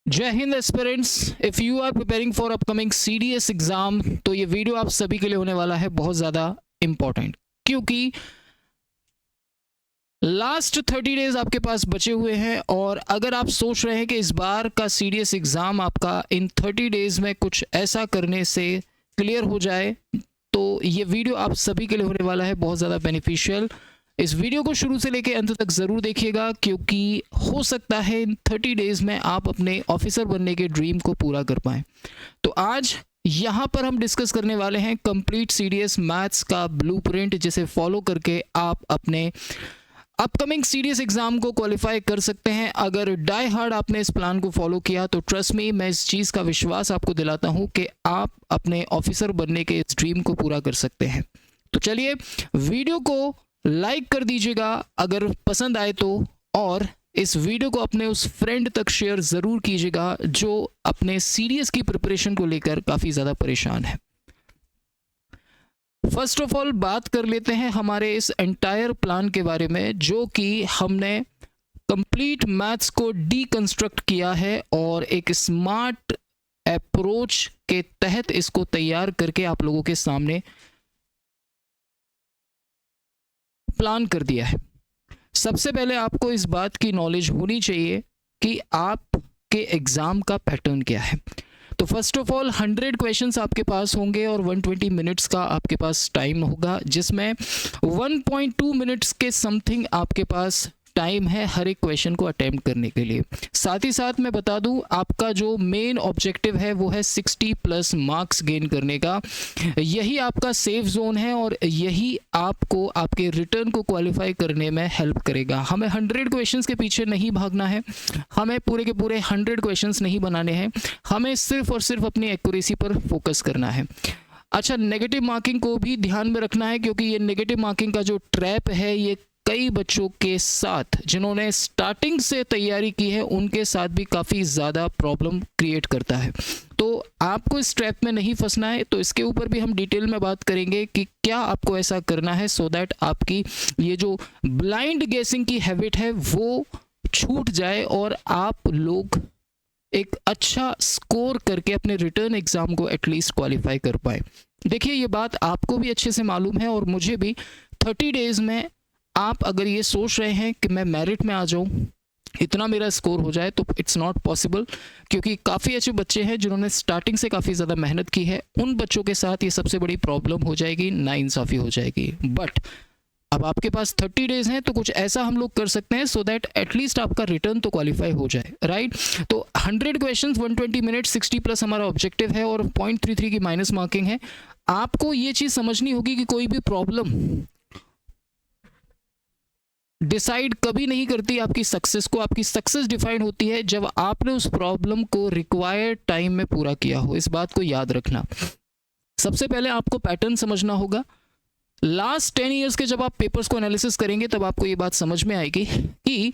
जय Hind aspirants. If you are preparing for upcoming CDS exam तो ये वीडियो आप सभी के लिए होने वाला है बहुत ज़्यादा इम्पॉर्टेंट, क्योंकि लास्ट 30 डेज आपके पास बचे हुए हैं और अगर आप सोच रहे हैं कि इस बार का सीडीएस एग्ज़ाम आपका इन 30 डेज में कुछ ऐसा करने से क्लियर हो जाए तो ये वीडियो आप सभी के लिए होने वाला है बहुत ज़्यादा बेनिफिशियल। इस वीडियो को शुरू से लेकर अंत तक ज़रूर देखिएगा, क्योंकि हो सकता है इन 30 डेज़ में आप अपने ऑफिसर बनने के ड्रीम को पूरा कर पाएँ। तो आज यहाँ पर हम डिस्कस करने वाले हैं कंप्लीट सीडीएस मैथ्स का ब्लूप्रिंट, जिसे फॉलो करके आप अपने अपकमिंग सीडीएस एग्जाम को क्वालिफाई कर सकते हैं। अगर डाई हार्ड आपने इस प्लान को फॉलो किया तो ट्रस्ट मी, मैं इस चीज़ का विश्वास आपको दिलाता हूँ कि आप अपने ऑफिसर बनने के इस ड्रीम को पूरा कर सकते हैं। तो चलिए वीडियो को लाइक कर दीजिएगा अगर पसंद आए तो, और इस वीडियो को अपने उस फ्रेंड तक शेयर ज़रूर कीजिएगा जो अपने सीडीएस की प्रिपरेशन को लेकर काफ़ी ज़्यादा परेशान है। फर्स्ट ऑफ ऑल बात कर लेते हैं हमारे इस एंटायर प्लान के बारे में, जो कि हमने कंप्लीट मैथ्स को डीकंस्ट्रक्ट किया है और एक स्मार्ट अप्रोच के तहत इसको तैयार करके आप लोगों के सामने प्लान कर दिया है। सबसे पहले आपको इस बात की नॉलेज होनी चाहिए कि आपके एग्ज़ाम का पैटर्न क्या है। तो फर्स्ट ऑफ ऑल 100 क्वेश्चंस आपके पास होंगे और 120 मिनट्स का आपके पास टाइम होगा, जिसमें 1.2 मिनट्स के समथिंग आपके पास टाइम है हर एक क्वेश्चन को अटेम्प्ट करने के लिए। साथ ही साथ मैं बता दूं, आपका जो मेन ऑब्जेक्टिव है वो है 60+ मार्क्स गेन करने का। यही आपका सेफ जोन है और यही आपको आपके रिटर्न को क्वालिफाई करने में हेल्प करेगा। हमें 100 क्वेश्चंस के पीछे नहीं भागना है, हमें पूरे के पूरे 100 क्वेश्चंस नहीं बनाने हैं, हमें सिर्फ और सिर्फ अपनी एक्यूरेसी पर फोकस करना है। अच्छा, नेगेटिव मार्किंग को भी ध्यान में रखना है, क्योंकि ये नेगेटिव मार्किंग का जो ट्रैप है ये कई बच्चों के साथ, जिन्होंने स्टार्टिंग से तैयारी की है, उनके साथ भी काफ़ी ज़्यादा प्रॉब्लम क्रिएट करता है। तो आपको इस ट्रैप में नहीं फंसना है। तो इसके ऊपर भी हम डिटेल में बात करेंगे कि क्या आपको ऐसा करना है सो दैट आपकी ये जो ब्लाइंड गेसिंग की हैबिट है वो छूट जाए और आप लोग एक अच्छा स्कोर करके अपने रिटर्न एग्ज़ाम को एटलीस्ट क्वालिफाई कर पाए। देखिए, ये बात आपको भी अच्छे से मालूम है और मुझे भी। 30 डेज़ में आप अगर ये सोच रहे हैं कि मैं मेरिट में आ जाऊं, इतना मेरा स्कोर हो जाए, तो इट्स नॉट पॉसिबल, क्योंकि काफ़ी अच्छे बच्चे हैं जिन्होंने स्टार्टिंग से काफ़ी ज़्यादा मेहनत की है। उन बच्चों के साथ ये सबसे बड़ी प्रॉब्लम हो जाएगी, नाइंसाफ़ी हो जाएगी। बट अब आपके पास 30 डेज़ हैं तो कुछ ऐसा हम लोग कर सकते हैं सो दैट एटलीस्ट आपका रिटर्न तो क्वालिफाई हो जाए, राइट। तो 100 क्वेश्चंस 120 मिनट 60+ हमारा ऑब्जेक्टिव है और 0.33 की माइनस मार्किंग है। आपको ये चीज़ समझनी होगी कि कोई भी प्रॉब्लम डिसाइड कभी नहीं करती आपकी सक्सेस को। आपकी सक्सेस डिफाइन होती है जब आपने उस प्रॉब्लम को रिक्वायर्ड टाइम में पूरा किया हो। इस बात को याद रखना। सबसे पहले आपको पैटर्न समझना होगा। लास्ट 10 ईयर्स के जब आप पेपर्स को एनालिसिस करेंगे तब आपको ये बात समझ में आएगी कि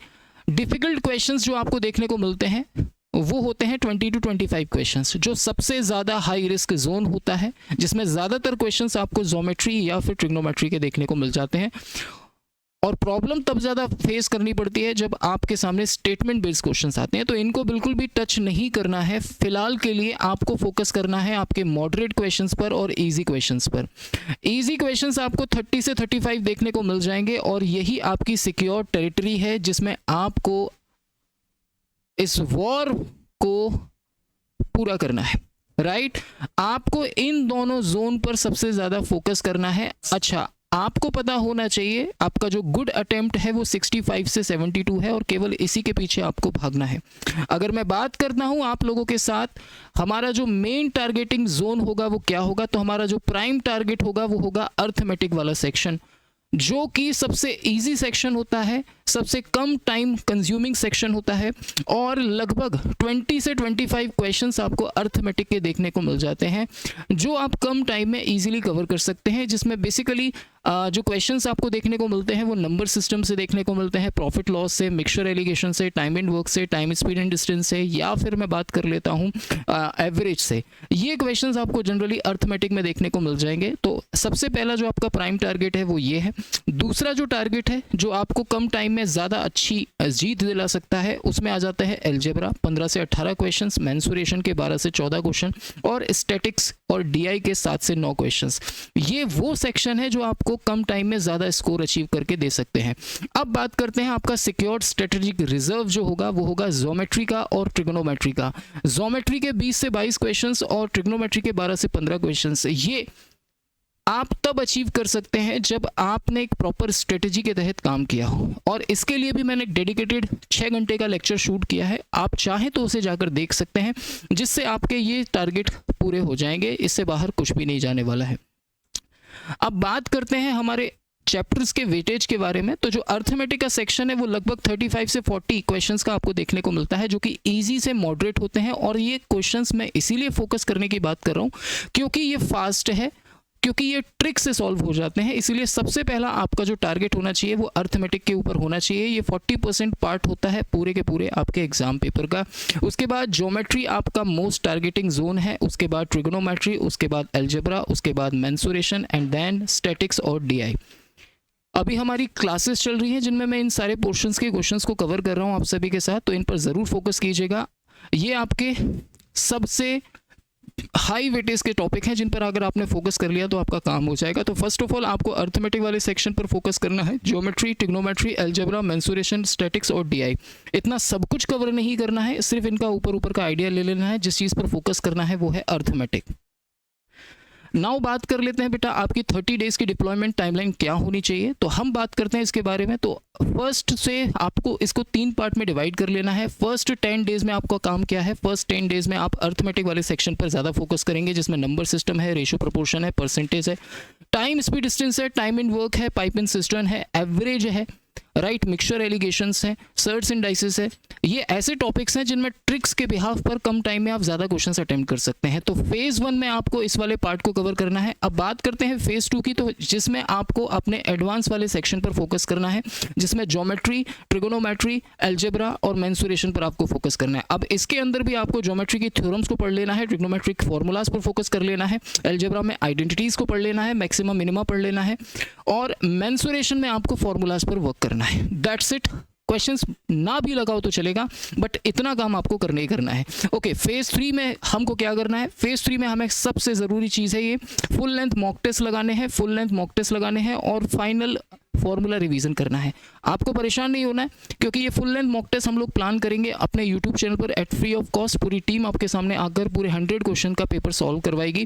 डिफ़िकल्ट क्वेश्चंस जो आपको देखने को मिलते हैं वो होते हैं 20 to 25 क्वेश्चंस, जो सबसे ज़्यादा हाई रिस्क जोन होता है, जिसमें ज़्यादातर क्वेश्चंस आपको ज्योमेट्री या फिर ट्रिग्नोमेट्री के देखने को मिल जाते हैं। और प्रॉब्लम तब ज़्यादा फेस करनी पड़ती है जब आपके सामने स्टेटमेंट बेस्ड क्वेश्चंस आते हैं। तो इनको बिल्कुल भी टच नहीं करना है। फिलहाल के लिए आपको फोकस करना है आपके मॉडरेट क्वेश्चंस पर और इजी क्वेश्चंस पर। इजी क्वेश्चंस आपको 30 से 35 देखने को मिल जाएंगे और यही आपकी सिक्योर टेरिटरी है, जिसमें आपको इस वॉर को पूरा करना है, राइट। आपको इन दोनों जोन पर सबसे ज़्यादा फोकस करना है। अच्छा, आपको पता होना चाहिए आपका जो गुड अटेम्प्ट है वो 65 से 72 है और केवल इसी के पीछे आपको भागना है। अगर मैं बात करता हूं आप लोगों के साथ, हमारा जो मेन टारगेटिंग जोन होगा वो क्या होगा, तो हमारा जो प्राइम टारगेट होगा वो होगा अर्थमेटिक वाला सेक्शन, जो कि सबसे इजी सेक्शन होता है, सबसे कम टाइम कंज्यूमिंग सेक्शन होता है और लगभग 20 से 25 क्वेश्चंस आपको अर्थमेटिक के देखने को मिल जाते हैं, जो आप कम टाइम में इजीली कवर कर सकते हैं। जिसमें बेसिकली जो क्वेश्चंस आपको देखने को मिलते हैं वो नंबर सिस्टम से देखने को मिलते हैं, प्रॉफिट लॉस से, मिक्सचर एलिगेशन से, टाइम एंड वर्क से, टाइम स्पीड एंड डिस्टेंस से, या फिर मैं बात कर लेता हूँ एवरेज से। ये क्वेश्चंस आपको जनरली अर्थमेटिक में देखने को मिल जाएंगे। तो सबसे पहला जो आपका प्राइम टारगेट है वो ये है। दूसरा जो टारगेट है जो आपको कम टाइम में ज़्यादा अच्छी जीत दिला सकता है, उसमें आ जाता है अलजेब्रा 15 से 18 क्वेश्चंस, मेंसुरेशन के 12 से 14 क्वेश्चन और स्टैटिक्स और डीआई के 7 से 9 क्वेश्चंस। ये वो सेक्शन है जो आपको कम टाइम में ज़्यादा स्कोर अचीव करके दे सकते हैं। अब बात करते हैं आपका सिक्योर्ड स्ट्रेटेजिक रिजर्व जो होगा वो होगा ज्योमेट्री का और ट्रिग्नोमेट्री का। ज्योमेट्री के 20 से 22 क्वेश्चंस और ट्रिग्नोमेट्री के 12 से 15 क्वेश्चंस, ये आप तब अचीव कर सकते हैं जब आपने एक प्रॉपर स्ट्रेटेजी के तहत काम किया हो। और इसके लिए भी मैंने एक डेडिकेटेड 6 घंटे का लेक्चर शूट किया है, आप चाहें तो उसे जाकर देख सकते हैं, जिससे आपके ये टारगेट पूरे हो जाएंगे। इससे बाहर कुछ भी नहीं जाने वाला है। अब बात करते हैं हमारे चैप्टर्स के वेटेज के बारे में। तो जो अर्थमेटिक का सेक्शन है वो लगभग 35 से 40 क्वेश्चंस का आपको देखने को मिलता है, जो कि इजी से मॉडरेट होते हैं। और ये क्वेश्चंस मैं इसीलिए फोकस करने की बात कर रहा हूँ क्योंकि ये फास्ट है, क्योंकि ये ट्रिक से सॉल्व हो जाते हैं। इसीलिए सबसे पहला आपका जो टारगेट होना चाहिए वो अर्थमेटिक के ऊपर होना चाहिए। ये 40% पार्ट होता है पूरे के पूरे आपके एग्जाम पेपर का। उसके बाद ज्योमेट्री आपका मोस्ट टारगेटिंग जोन है, उसके बाद ट्रिग्नोमेट्री, उसके बाद अलजेब्रा, उसके बाद मेंसुरेशन एंड देन स्टैटिक्स और डीआई। अभी हमारी क्लासेस चल रही हैं जिनमें मैं इन सारे पोर्शंस के क्वेश्चंस को कवर कर रहा हूं आप सभी के साथ, तो इन पर ज़रूर फोकस कीजिएगा। ये आपके सबसे हाई वेटेज के टॉपिक हैं जिन पर अगर आपने फोकस कर लिया तो आपका काम हो जाएगा। तो फर्स्ट ऑफ ऑल आपको अर्थमेटिक वाले सेक्शन पर फोकस करना है। Geometry, trigonometry, algebra, mensuration, statics और डीआई, इतना सब कुछ कवर नहीं करना है, सिर्फ इनका ऊपर ऊपर का आइडिया ले लेना है। जिस चीज़ पर फोकस करना है वो है अर्थमेटिक। नाउ बात कर लेते हैं बेटा आपकी 30 डेज की डिप्लॉयमेंट टाइमलाइन क्या होनी चाहिए। तो हम बात करते हैं इसके बारे में। तो फर्स्ट से आपको इसको 3 पार्ट में डिवाइड कर लेना है। फर्स्ट 10 डेज में आपका काम क्या है? फर्स्ट 10 डेज में आप अर्थमेटिक वाले सेक्शन पर ज़्यादा फोकस करेंगे, जिसमें नंबर सिस्टम है, रेशियो प्रोपोर्शन है, परसेंटेज है, टाइम स्पीड डिस्टेंस है, टाइम इन वर्क है, पाइप इन सिस्टम है, एवरेज है, राइट, मिक्सचर एलिगेशंस है, सर्ट्स इंडाइसेस है। ये ऐसे टॉपिक्स हैं जिनमें ट्रिक्स के बिहाफ पर कम टाइम में आप ज़्यादा क्वेश्चंस अटेम्प्ट कर सकते हैं। तो फेज़ 1 में आपको इस वाले पार्ट को कवर करना है। अब बात करते हैं फेज़ 2 की, तो जिसमें आपको अपने एडवांस वाले सेक्शन पर फोकस करना है, जिसमें ज्योमेट्री, ट्रिगोनोमेट्री, अलजेब्रा और मेंसुरेशन पर आपको फोकस करना है। अब इसके अंदर भी आपको ज्योमेट्री की थ्योरम्स को पढ़ लेना है, ट्रिग्नोमेट्रिक फॉर्मूलाज पर फोकस कर लेना है, अलजेब्रा में आइडेंटिटीज़ को पढ़ लेना है, मैक्सिमा मिनिमा पढ़ लेना है, और मेंसुरेशन में आपको फॉर्मूलाज पर वर्क करना है। That's it. क्वेश्चंस ना भी लगाओ तो चलेगा, बट इतना काम आपको करना ही करना है। ओके, फेज 3 में हमको क्या करना है? फेज 3 में हमें सबसे ज़रूरी चीज़ है ये फुल लेंथ मॉक टेस्ट लगाने हैं, फुल लेंथ मॉक टेस्ट लगाने हैं और फाइनल फॉर्मूला रिवीजन करना है। आपको परेशान नहीं होना है, क्योंकि ये फुल लेंथ मॉक टेस्ट हम लोग प्लान करेंगे अपने यूट्यूब चैनल पर एट फ्री ऑफ कॉस्ट। पूरी टीम आपके सामने आकर पूरे 100 क्वेश्चन का पेपर सॉल्व करवाएगी,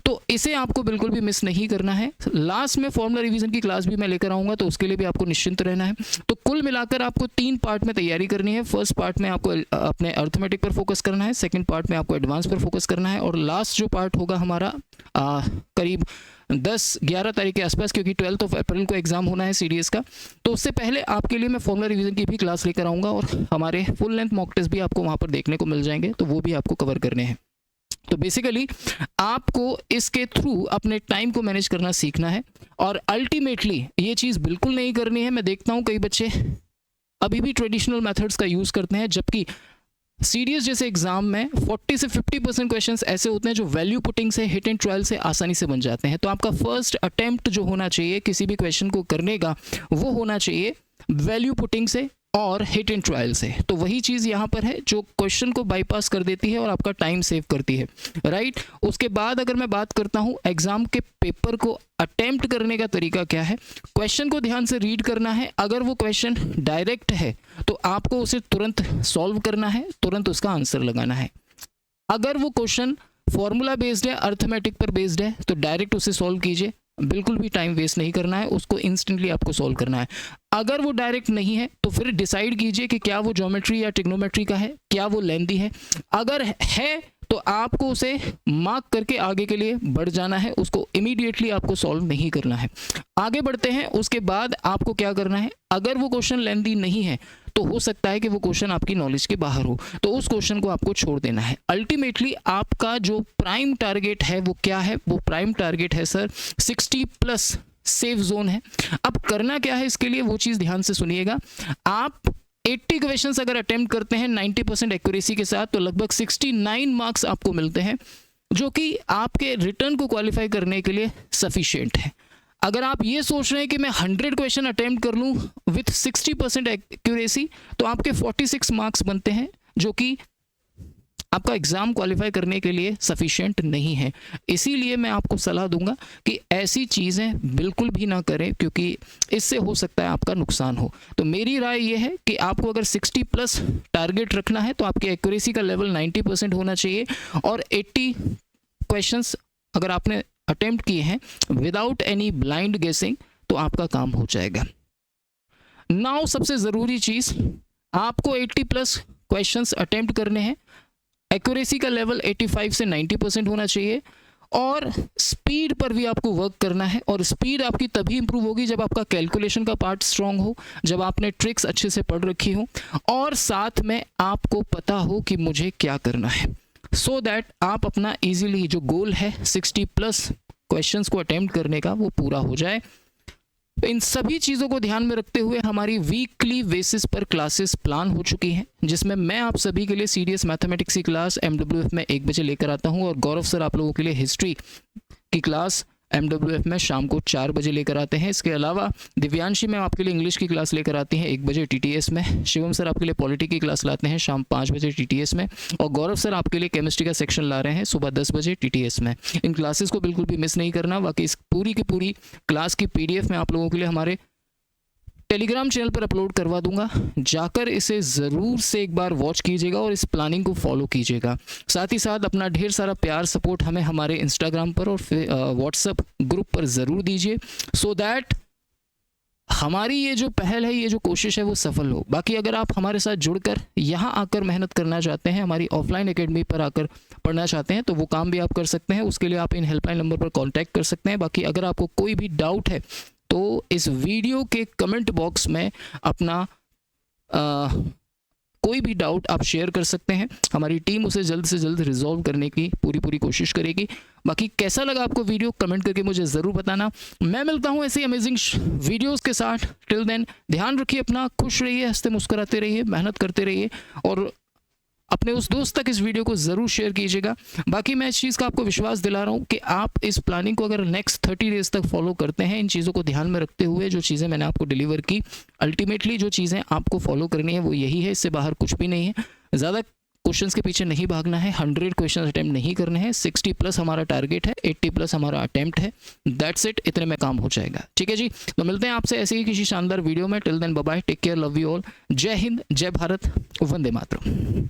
तो इसे आपको बिल्कुल भी मिस नहीं करना है। लास्ट में फॉर्मूला रिवीजन की क्लास भी मैं लेकर आऊँगा, तो उसके लिए भी आपको निश्चिंत रहना है। तो कुल मिलाकर आपको 3 पार्ट में तैयारी करनी है। फर्स्ट पार्ट में आपको अपने अर्थमेटिक पर फोकस करना है, सेकेंड पार्ट में आपको एडवांस पर फोकस करना है, और लास्ट जो पार्ट होगा हमारा करीब 10-11 तारीख के आसपास, क्योंकि 12 अप्रैल को एग्जाम होना है सीडीएस का, तो उससे पहले आपके लिए मैं फॉर्मूला रिवीजन की भी क्लास लेकर आऊँगा, और हमारे फुल लेंथ मॉक टेस्ट भी आपको वहाँ पर देखने को मिल जाएंगे, तो वो भी आपको कवर करने हैं। तो बेसिकली आपको इसके थ्रू अपने टाइम को मैनेज करना सीखना है, और अल्टीमेटली ये चीज़ बिल्कुल नहीं करनी है। मैं देखता हूँ कई बच्चे अभी भी ट्रेडिशनल मेथड्स का यूज़ करते हैं, जबकि सीडीएस जैसे एग्जाम में 40 से 50% क्वेश्चंस ऐसे होते हैं जो वैल्यू पुटिंग से, हिट एंड ट्रायल से आसानी से बन जाते हैं। तो आपका फर्स्ट अटेम्प्ट जो होना चाहिए किसी भी क्वेश्चन को करने का, वो होना चाहिए वैल्यू पुटिंग से और हिट एंड ट्रायल से। तो वही चीज़ यहाँ पर है जो क्वेश्चन को बाईपास कर देती है और आपका टाइम सेव करती है, राइट। उसके बाद अगर मैं बात करता हूँ एग्जाम के पेपर को अटेम्प्ट करने का तरीका क्या है, क्वेश्चन को ध्यान से रीड करना है। अगर वो क्वेश्चन डायरेक्ट है तो आपको उसे तुरंत सॉल्व करना है, तुरंत उसका आंसर लगाना है। अगर वो क्वेश्चन फॉर्मूला बेस्ड है, अर्थमेटिक पर बेस्ड है, तो डायरेक्ट उसे सॉल्व कीजिए, बिल्कुल भी टाइम वेस्ट नहीं करना है, उसको इंस्टेंटली आपको सॉल्व करना है। अगर वो डायरेक्ट नहीं है तो फिर डिसाइड कीजिए कि क्या वो ज्योमेट्री या ट्रिग्नोमेट्री का है, क्या वो लेंथी है। अगर है तो आपको उसे मार्क करके आगे के लिए बढ़ जाना है, उसको इमीडिएटली आपको सॉल्व नहीं करना है। आगे बढ़ते हैं। उसके बाद आपको क्या करना है, अगर वो क्वेश्चन लेंथी नहीं है तो हो सकता है कि वो क्वेश्चन आपकी नॉलेज के बाहर हो, तो उस क्वेश्चन को आपको छोड़ देना है। अल्टीमेटली आपका जो प्राइम टारगेट है वो क्या है? वो प्राइम टारगेट है सर 60+ सेफ जोन है। अब करना क्या है इसके लिए, वो चीज़ ध्यान से सुनिएगा। आप 80 क्वेश्चंस अगर अटेम्प्ट करते हैं 90% एक्यूरेसी के साथ, तो लगभग 69 मार्क्स आपको मिलते हैं, जो कि आपके रिटर्न को क्वालिफाई करने के लिए सफिशिएंट है। अगर आप ये सोच रहे हैं कि मैं 100 क्वेश्चन अटेम्प्ट कर लूँ विथ 60% एक्यूरेसी, तो आपके 46 मार्क्स बनते हैं, जो कि आपका एग्ज़ाम क्वालिफाई करने के लिए सफिशिएंट नहीं है। इसीलिए मैं आपको सलाह दूंगा कि ऐसी चीज़ें बिल्कुल भी ना करें, क्योंकि इससे हो सकता है आपका नुकसान हो। तो मेरी राय ये है कि आपको अगर 60+ टारगेट रखना है तो आपकी एक्यूरेसी का लेवल 90% होना चाहिए, और 80 क्वेश्चंस अगर आपने अटेम्प्ट किए हैं विदाउट एनी ब्लाइंड गेसिंग तो आपका काम हो जाएगा। नाउ सबसे ज़रूरी चीज़, आपको 80+ क्वेश्चंस अटेम्प्ट करने हैं, एक्यूरेसी का लेवल 85 से 90% होना चाहिए, और स्पीड पर भी आपको वर्क करना है। और स्पीड आपकी तभी इंप्रूव होगी जब आपका कैलकुलेशन का पार्ट स्ट्रांग हो, जब आपने ट्रिक्स अच्छे से पढ़ रखी हो, और साथ में आपको पता हो कि मुझे क्या करना है, सो दैट आप अपना इजीली जो गोल है 60+ क्वेश्चंस को अटेम्प्ट करने का वो पूरा हो जाए। तो इन सभी चीज़ों को ध्यान में रखते हुए हमारी वीकली बेसिस पर क्लासेस प्लान हो चुकी हैं, जिसमें मैं आप सभी के लिए सीडीएस मैथमेटिक्स की क्लास MWF में 1 बजे लेकर आता हूं, और गौरव सर आप लोगों के लिए हिस्ट्री की क्लास MWF में शाम को 4 बजे लेकर आते हैं। इसके अलावा दिव्यांशी मैम आपके लिए इंग्लिश की क्लास लेकर आती हैं 1 बजे TTS में, शिवम सर आपके लिए पॉलिटी की क्लास लाते हैं शाम 5 बजे TTS में, और गौरव सर आपके लिए केमिस्ट्री का सेक्शन ला रहे हैं सुबह 10 बजे TTS में। इन क्लासेस को बिल्कुल भी मिस नहीं करना। बाकी इस पूरी की पूरी क्लास की PDF मैं आप लोगों के लिए हमारे टेलीग्राम चैनल पर अपलोड करवा दूंगा, जाकर इसे ज़रूर से एक बार वॉच कीजिएगा और इस प्लानिंग को फॉलो कीजिएगा। साथ ही साथ अपना ढेर सारा प्यार सपोर्ट हमें हमारे इंस्टाग्राम पर और व्हाट्सएप ग्रुप पर ज़रूर दीजिए, सो दैट हमारी ये जो पहल है, ये जो कोशिश है वो सफल हो। बाकी अगर आप हमारे साथ जुड़कर यहाँ आकर मेहनत करना चाहते हैं, हमारी ऑफलाइन एकेडमी पर आकर पढ़ना चाहते हैं, तो वो काम भी आप कर सकते हैं। उसके लिए आप इन हेल्पलाइन नंबर पर कॉन्टैक्ट कर सकते हैं। बाकी अगर आपको कोई भी डाउट है तो इस वीडियो के कमेंट बॉक्स में अपना कोई भी डाउट आप शेयर कर सकते हैं। हमारी टीम उसे जल्द से जल्द रिजॉल्व करने की पूरी कोशिश करेगी। बाकी कैसा लगा आपको वीडियो कमेंट करके मुझे ज़रूर बताना। मैं मिलता हूँ ऐसी अमेजिंग वीडियोस के साथ। टिल देन ध्यान रखिए अपना, खुश रहिए, हंसते मुस्कुराते रहिए, मेहनत करते रहिए, और अपने उस दोस्त तक इस वीडियो को ज़रूर शेयर कीजिएगा। बाकी मैं इस चीज़ का आपको विश्वास दिला रहा हूँ कि आप इस प्लानिंग को अगर नेक्स्ट 30 डेज तक फॉलो करते हैं, इन चीज़ों को ध्यान में रखते हुए, जो चीज़ें मैंने आपको डिलीवर की, अल्टीमेटली जो चीज़ें आपको फॉलो करनी है वो यही है, इससे बाहर कुछ भी नहीं है। ज़्यादा क्वेश्चंस के पीछे नहीं भागना है, 100 क्वेश्चन अटैम्प्ट नहीं करने हैं, 60+ हमारा टारगेट है, 80+ हमारा अटैम्प्ट है। दैट्स इट, इतने में काम हो जाएगा। ठीक है जी, तो मिलते हैं आपसे ऐसे ही किसी शानदार वीडियो में। Till then bye bye, take care, love you all. जय हिंद, जय भारत, वंदे मातरम।